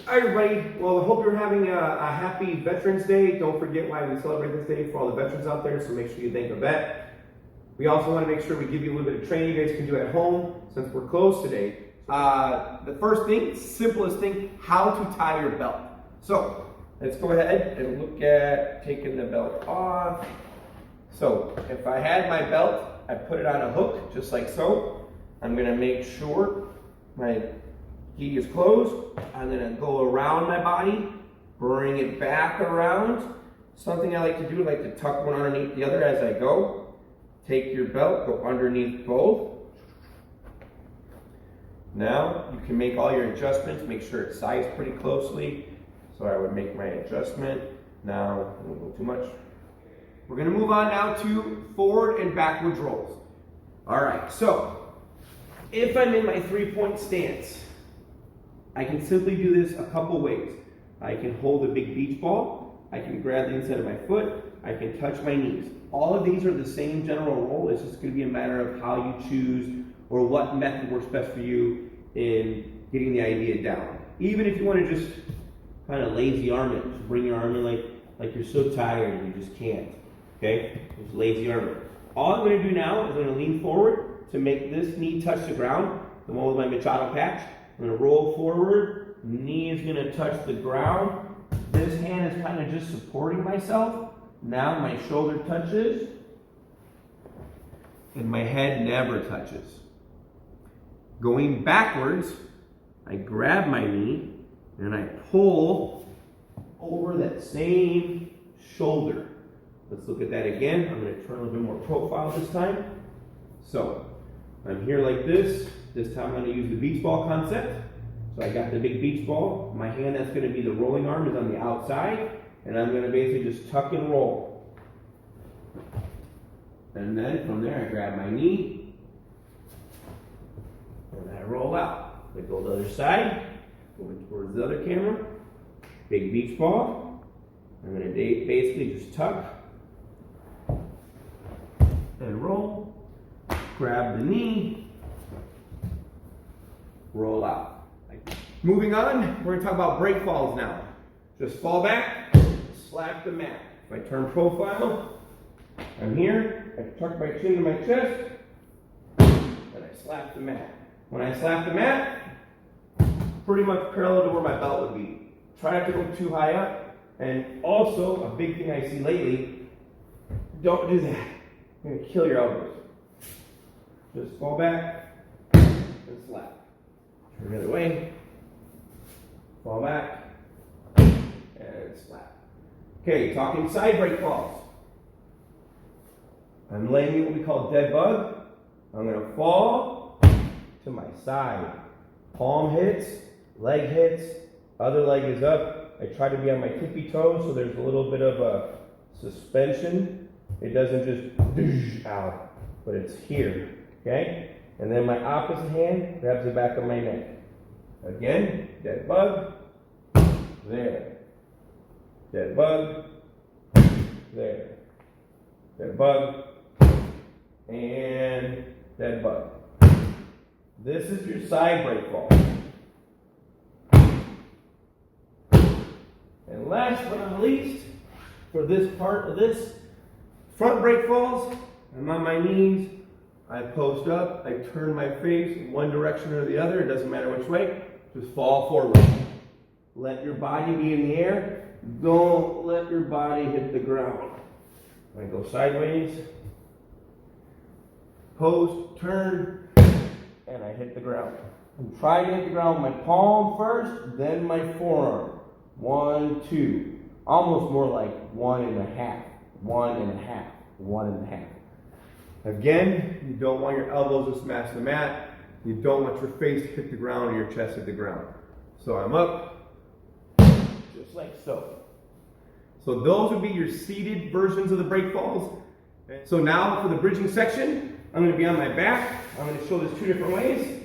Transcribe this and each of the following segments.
Hi everybody, well I hope you're having a happy Veterans Day. Don't forget why we celebrate this day for all the veterans out there, so make sure you thank a vet. We also want to make sure we give you a little bit of training you guys can do at home since we're closed today. The first thing, simplest thing, how to tie your belt. So let's go ahead and look at taking the belt off. So if I had my belt, I put it on a hook just like so. I'm going to make sure my gi is closed. I'm going to go around my body, bring it back around. Something I like to do, I like to tuck one underneath the other as I go. Take your belt, go underneath both. Now you can make all your adjustments, make sure it's sized pretty closely. So I would make my adjustment. Now, I won't go too much. We're going to move on now to forward and backwards rolls. All right, so if I'm in my 3-point stance, I can simply do this a couple ways. I can hold a big beach ball, I can grab the inside of my foot, I can touch my knees. All of these are the same general roll. It's just going to be a matter of how you choose or what method works best for you in getting the idea down. Even if you want to just kind of lazy arm it, just bring your arm in like you're so tired and you just can't. Okay? Just lazy arm it. All I'm going to do now is I'm going to lean forward to make this knee touch the ground, the one with my Machado patch. I'm going to roll forward, knee is going to touch the ground. This hand is kind of just supporting myself. Now my shoulder touches, and my head never touches. Going backwards, I grab my knee, and I pull over that same shoulder. Let's look at that again. I'm going to turn a little bit more profile this time. So I'm here like this. This time I'm going to use the beach ball concept. So I got the big beach ball. My hand that's going to be the rolling arm is on the outside. And I'm going to basically just tuck and roll. And then from there I grab my knee. And I roll out. I go to the other side. Going towards the other camera. Big beach ball. I'm going to basically just tuck. And roll. Grab the knee. Roll out. Moving on, we're going to talk about break falls now. Just fall back, slap the mat. If I turn profile, I'm here, I tuck my chin to my chest, and I slap the mat. When I slap the mat, pretty much parallel to where my belt would be. Try not to go too high up, and also, a big thing I see lately, don't do that. You're going to kill your elbows. Just fall back, and slap. Turn the other way. Fall back, and slap. Okay, talking side break falls. I'm laying what we call dead bug. I'm going to fall to my side. Palm hits, leg hits, other leg is up. I try to be on my tippy toes so there's a little bit of a suspension. It doesn't just out, but it's here, okay? And then my opposite hand grabs the back of my neck. Again, dead bug, there. Dead bug, there. Dead bug, and dead bug. This is your side break fall. And last but not least, for this part of this, front break falls, I'm on my knees, I post up, I turn my face in one direction or the other, it doesn't matter which way, just fall forward. Let your body be in the air, don't let your body hit the ground. I go sideways, post, turn, and I hit the ground. And try to hit the ground with my palm first, then my forearm. 1, 2. Almost more like 1.5, 1.5, 1.5. Again, you don't want your elbows to smash the mat. You don't want your face to hit the ground or your chest hit the ground. So I'm up, just like so. So those would be your seated versions of the break falls. So now for the bridging section, I'm going to be on my back. I'm going to show this 2 different ways.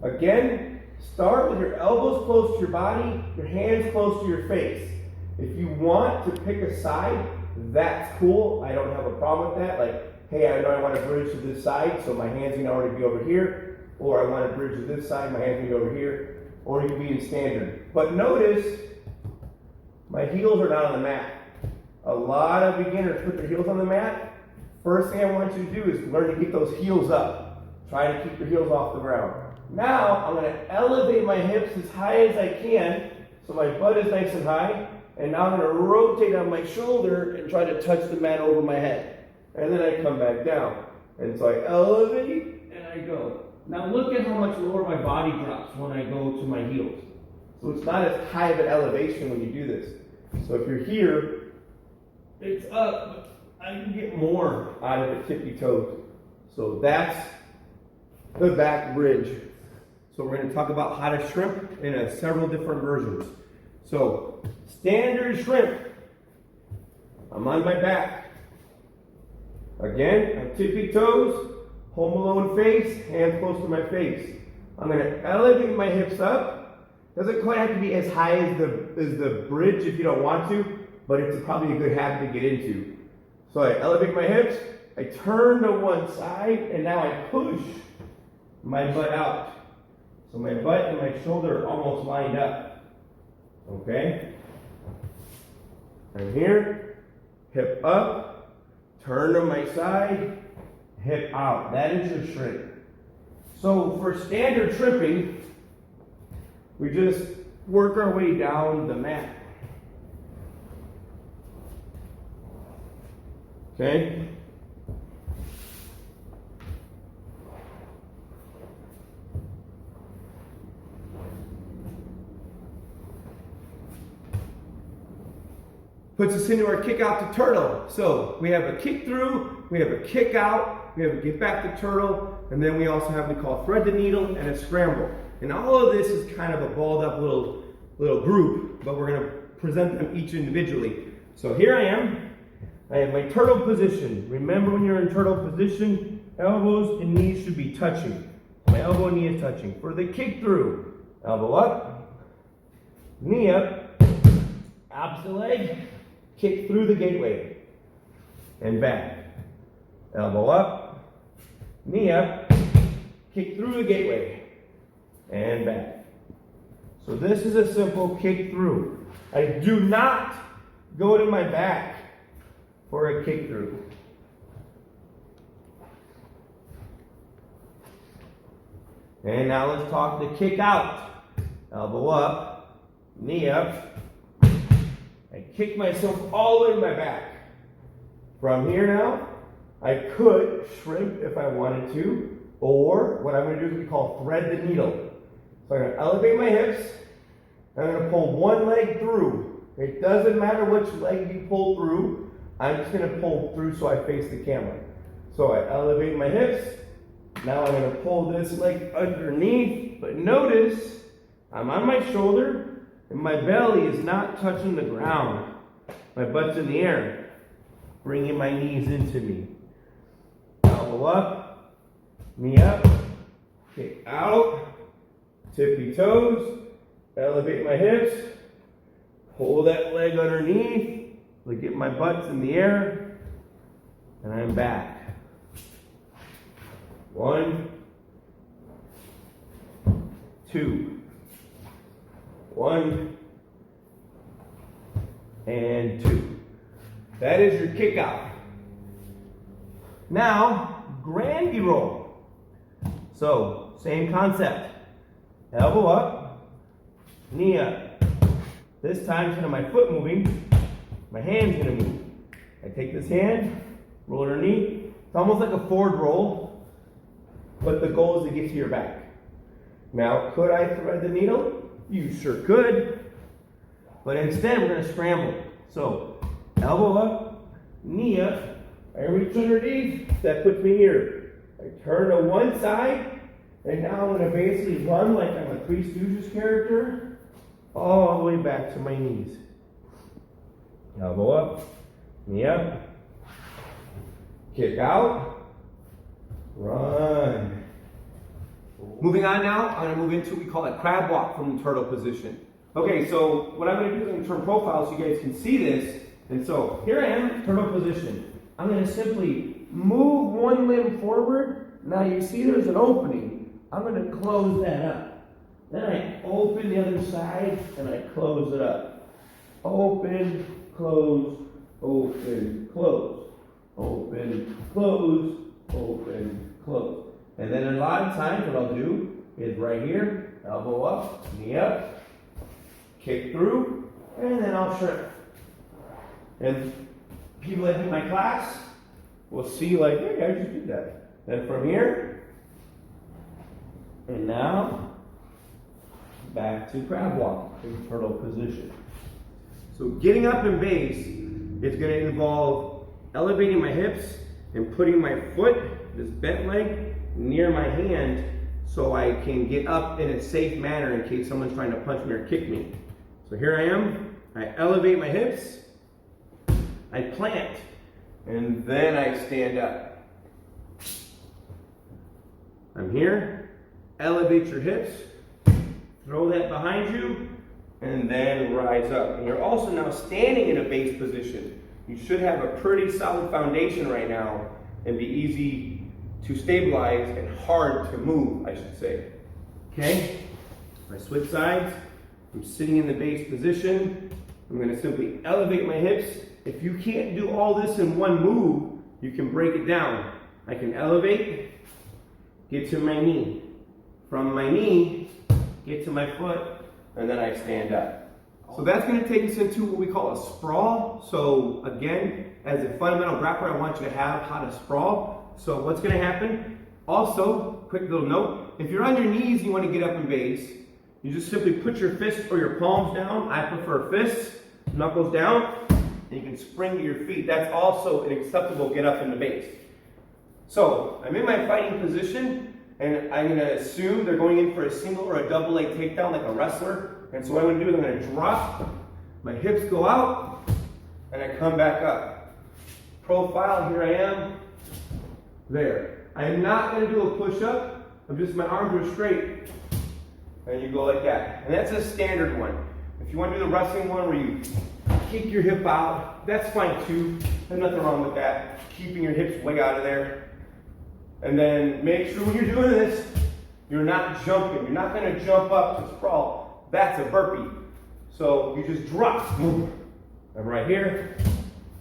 Again, start with your elbows close to your body, your hands close to your face. If you want to pick a side, that's cool. I don't have a problem with that. Like, hey, I know I want to bridge to this side, so my hands can already be over here. Or I want to bridge to this side, my hands can be over here. or you can be in standard. But notice, my heels are not on the mat. A lot of beginners put their heels on the mat. First thing I want you to do is learn to get those heels up. Try to keep your heels off the ground. Now, I'm going to elevate my hips as high as I can, so my butt is nice and high. And now I'm going to rotate on my shoulder and try to touch the mat over my head. And then I come back down. And so I elevate and I go. Now look at how much lower my body drops when I go to my heels. So it's not as high of an elevation when you do this. So if you're here, it's up, but I can get more out of the tippy toes. So that's the back bridge. So we're going to talk about how to shrimp in several different versions. So standard shrimp. I'm on my back. Again, I'm tippy toes, home alone face, hands close to my face. I'm going to elevate my hips up. Doesn't quite have to be as high as the bridge if you don't want to, but it's probably a good habit to get into. So I elevate my hips, I turn to one side, and now I push my butt out. So my butt and my shoulder are almost lined up. Okay? I'm here, hip up, turn to my side, hip out. That is your shrimp. So for standard shrimping, we just work our way down the mat. Okay? Puts us into our kick out to turtle. So we have a kick through, we have a kick out, we have a get back to turtle, and then we also have what we call thread the needle and a scramble. And all of this is kind of a balled up little group, but we're going to present them each individually. So here I am. I have my turtle position. Remember, when you're in turtle position, elbows and knees should be touching. My elbow and knee is touching. For the kick through, elbow up, knee up, opposite leg, kick through the gateway, and back. Elbow up, knee up, kick through the gateway, and back. So this is a simple kick through. I do not go to my back for a kick through. And now let's talk the kick out. Elbow up, knee up. I kick myself all the way to my back. From here now, I could shrimp if I wanted to, or what I'm going to do is what we call thread the needle. So I'm going to elevate my hips. I'm going to pull one leg through. It doesn't matter which leg you pull through. I'm just going to pull through so I face the camera. So I elevate my hips. Now I'm going to pull this leg underneath. But notice, I'm on my shoulder, and my belly is not touching the ground. My butt's in the air, bringing my knees into me. Elbow up, knee up, kick out, tippy toes, elevate my hips, pull that leg underneath, get my butt's in the air, and I'm back. 1, 2, 1, and 2. That is your kick out. Now, Granby Roll. So, same concept. Elbow up, knee up. This time, instead of my foot moving, my hand's gonna move. I take this hand, roll it underneath. It's almost like a forward roll, but the goal is to get to your back. Now, could I thread the needle? You sure could. But instead, we're gonna scramble. So, elbow up, knee up, I reach underneath, that puts me here. I turn to one side, and now I'm gonna basically run like I'm a Three Stooges character, all the way back to my knees. Elbow up, knee up, kick out, run. Moving on now, I'm going to move into what we call a crab walk from the turtle position. Okay, so what I'm going to do is I'm going to turn profile so you guys can see this. And so here I am, turtle position. I'm going to simply move one limb forward. Now you see there's an opening. I'm going to close that up. Then I open the other side and I close it up. Open, close, open, close. Open, close, open, close. And then a lot of times what I'll do is right here, elbow up, knee up, kick through, and then I'll shrimp. And people that do my class will see like, hey, I just did that. Then from here, and now, back to crab walk in turtle position. So getting up in base is going to involve elevating my hips and putting my foot, this bent leg, near my hand so I can get up in a safe manner in case someone's trying to punch me or kick me. So here I am, I elevate my hips, I plant, and then I stand up. I'm here, elevate your hips, throw that behind you, and then rise up. And you're also now standing in a base position. You should have a pretty solid foundation right now and be easy to stabilize and hard to move, I should say. Okay? I switch sides. I'm sitting in the base position. I'm going to simply elevate my hips. If you can't do all this in one move, you can break it down. I can elevate, get to my knee. From my knee, get to my foot, and then I stand up. So that's going to take us into what we call a sprawl. So again, as a fundamental grappler, I want you to have how to sprawl. So what's going to happen? Also, quick little note, if you're on your knees and you want to get up in base, you just simply put your fists or your palms down. I prefer fists, knuckles down, and you can spring to your feet. That's also an acceptable get up in the base. So I'm in my fighting position, and I'm going to assume they're going in for a single or a double leg takedown like a wrestler. And so what I'm going to do is I'm going to drop, my hips go out, and I come back up. Profile, here I am, there. I am not going to do a push-up. I'm just, my arms are straight. And you go like that. And that's a standard one. If you want to do the wrestling one where you kick your hip out, that's fine too. There's nothing wrong with that. Keeping your hips way out of there. And then make sure when you're doing this, you're not jumping. You're not going to jump up to sprawl. That's a burpee. So you just drop. I'm right here,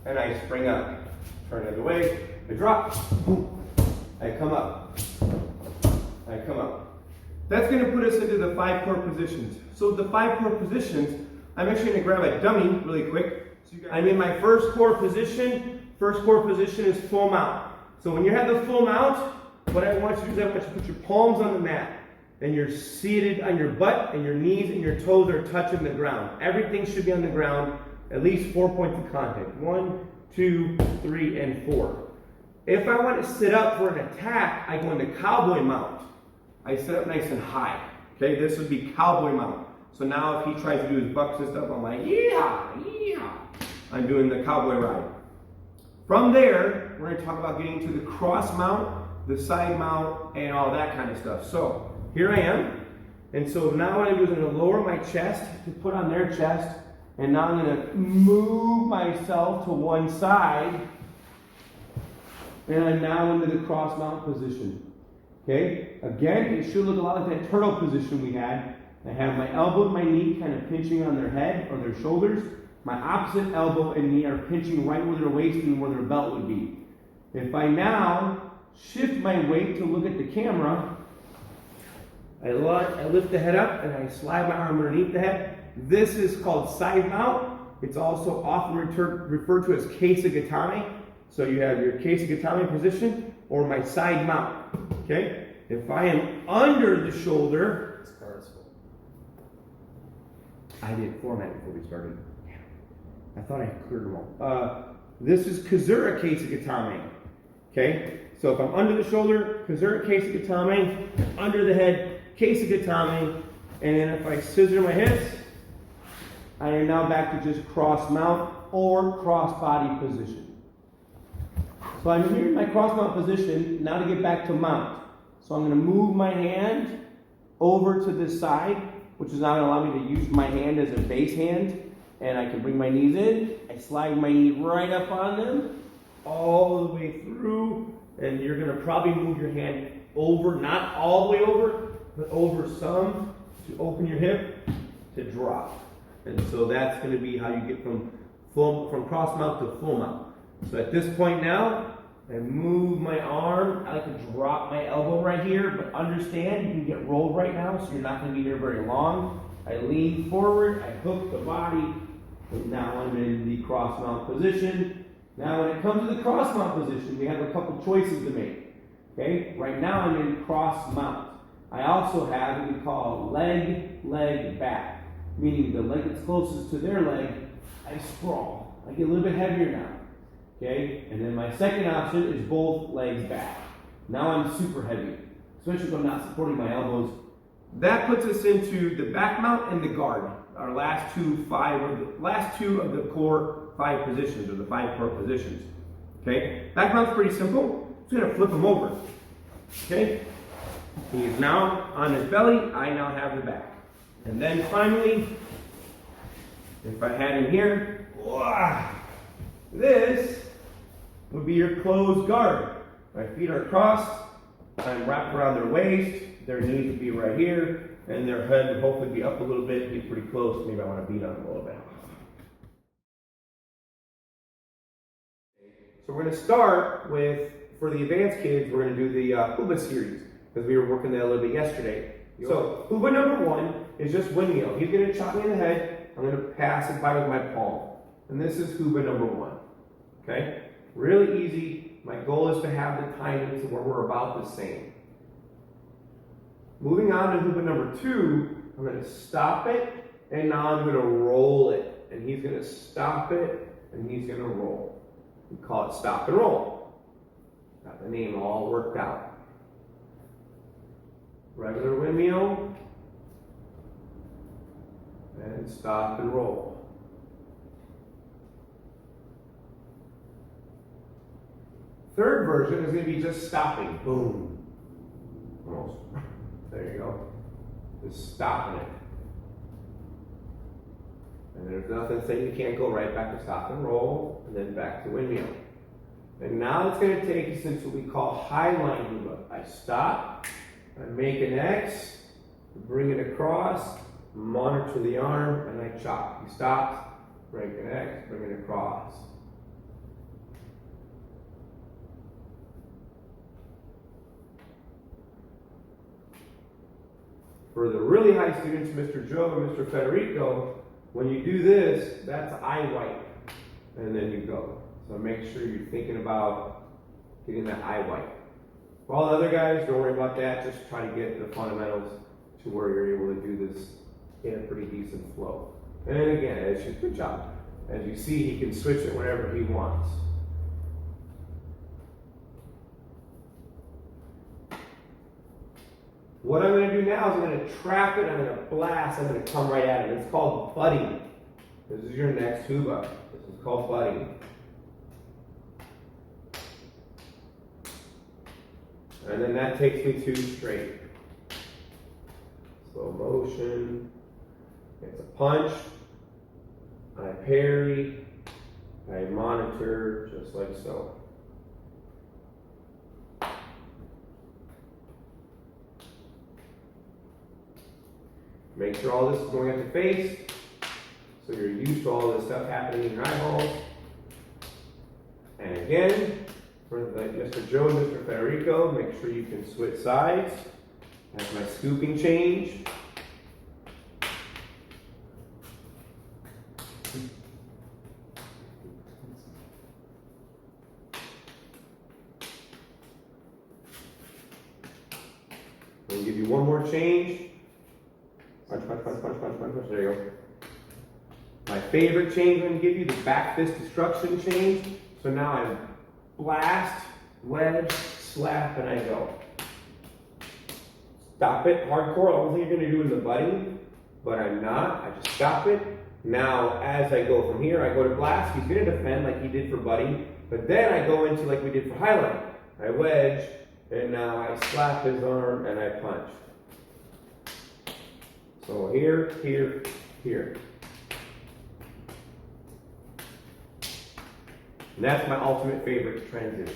and I spring up. Turn the other way. I drop. I come up. I come up. That's going to put us into the 5 core positions. So the 5 core positions, I'm actually going to grab a dummy really quick. So I'm in my first core position. First core position is full mount. So when you have the full mount, what I want you to do is I want you to put your palms on the mat. And you're seated on your butt, and your knees and your toes are touching the ground. Everything should be on the ground, at least 4 points of contact. 1, 2, 3, and 4. If I want to sit up for an attack, I go into cowboy mount. I sit up nice and high. Okay, this would be cowboy mount. So now if he tries to do his buck and stuff, I'm like, yeehaw, yeehaw. I'm doing the cowboy ride. From there, we're going to talk about getting to the cross mount, the side mount, and all that kind of stuff. So here I am, and so now what I'm doing is I'm going to lower my chest to put on their chest, and now I'm going to move myself to one side, and I'm now into the cross mount position. Okay, again, it should look a lot like that turtle position we had. I have my elbow and my knee kind of pinching on their head or their shoulders. My opposite elbow and knee are pinching right where their waist and where their belt would be. If I now shift my weight to look at the camera, I lift the head up and I slide my arm underneath the head. This is called side mount. It's also often referred to as keishidojo. So you have your keishidojo position or my side mount. Okay? If I am under the shoulder, I did format before we started. I thought I had cleared them all. This is Kazura keishidojo. Okay? So if I'm under the shoulder, Kazura keishidojo, under the head, keishidojo, and then if I scissor my hips, I am now back to just cross mount or cross body position. So I'm here in my cross mount position, now to get back to mount. So I'm going to move my hand over to this side, which is now going to allow me to use my hand as a base hand, and I can bring my knees in. I slide my knee right up on them, all the way through, and you're going to probably move your hand over, not all the way over, but over some, to open your hip to drop. And so that's going to be how you get from cross mount to full mount. So at this point now, I move my arm. I like to drop my elbow right here, but understand you can get rolled right now, so you're not going to be here very long. I lean forward, I hook the body, and now I'm in the cross mount position. Now when it comes to the cross mount position, we have a couple choices to make. Okay, right now I'm in cross mount. I also have what we call leg back, meaning the leg that's closest to their leg, I sprawl. I get a little bit heavier now. Okay, and then my second option is both legs back. Now I'm super heavy, especially if I'm not supporting my elbows. That puts us into the back mount and the guard, our last two of the core 5 positions, or the 5 core positions. Okay, back mount's pretty simple. I'm just gonna flip him over. Okay, he is now on his belly. I now have the back. And then finally, if I had him here, this would be your closed guard. My feet are crossed, I'm wrapped around their waist, their knees would be right here, and their head would hopefully be up a little bit, be pretty close. Maybe I want to beat on them a little bit. So we're going to start with, for the advanced kids, we're going to do the Uba series, because we were working that a little bit yesterday. So Uba number 1 is just windmill. He's going to chop me in the head, I'm going to pass it by with my palm. And this is Uba number 1. Okay? Really easy. My goal is to have the timing to where we're about the same. Moving on to Uba number 2, I'm going to stop it, and now I'm going to roll it. And he's going to stop it, and he's going to roll. We call it stop and roll. Got the name all worked out. Regular windmill, and stop and roll. Third version is going to be just stopping. Boom. Almost. There you go. Just stopping it. And there's nothing saying you can't go right back to stop and roll, and then back to windmill. And now it's going to take us into what we call highline Uba. I stop, I make an X, bring it across, monitor the arm, and I chop. He stops, break an X, bring it across. For the really high students, Mr. Joe and Mr. Federico, when you do this, that's eye wipe, and then you go. So make sure you're thinking about getting that eye wipe. For all the other guys, don't worry about that. Just try to get the fundamentals to where you're able to do this in a pretty decent flow. And again, good job. As you see, he can switch it whenever he wants. What I'm going to do now is I'm going to trap it, I'm going to blast, I'm going to come right at it. It's called butting. This is your next Uba. This is called butting. And then that takes me to straight. Slow motion. It's a punch. I parry. I monitor, just like so. Make sure all this is going at the face, so you're used to all this stuff happening in your eyeballs. And again, for Mr. Joe and Mr. Federico, make sure you can switch sides. That's my scooping change. I'll give you one more change. Punch, punch, punch, punch, punch, punch, punch. There you go. My favorite change I'm going to give you, the back fist destruction change. So now I blast, wedge, slap, and I go. Stop it, hardcore. I don't think you're going to do it in the butting, but I'm not. I just stop it. Now, as I go from here, I go to blast. He's going to defend like he did for butting, but then I go into like we did for highline. I wedge, and now I slap his arm, and I punch. So here, here, here. And that's my ultimate favorite transition.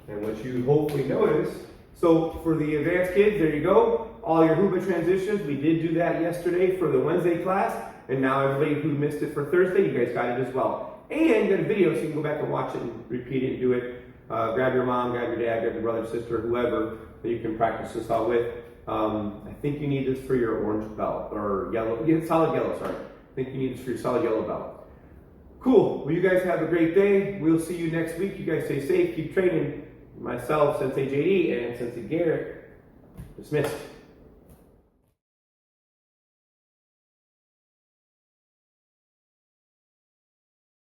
And what you hopefully notice, so for the advanced kids, there you go. all your Huba transitions. We did do that yesterday for the Wednesday class, and now everybody who missed it for Thursday, you guys got it as well. And you got a video, so you can go back and watch it and repeat it and do it. Grab your mom, grab your dad, grab your brother, sister, whoever that you can practice this all with. I think you need this for your orange belt, or yellow, solid yellow, sorry. I think you need this for your solid yellow belt. Cool, well you guys have a great day. We'll see you next week. You guys stay safe, keep training. Myself, Sensei JD, and Sensei Garrett, dismissed.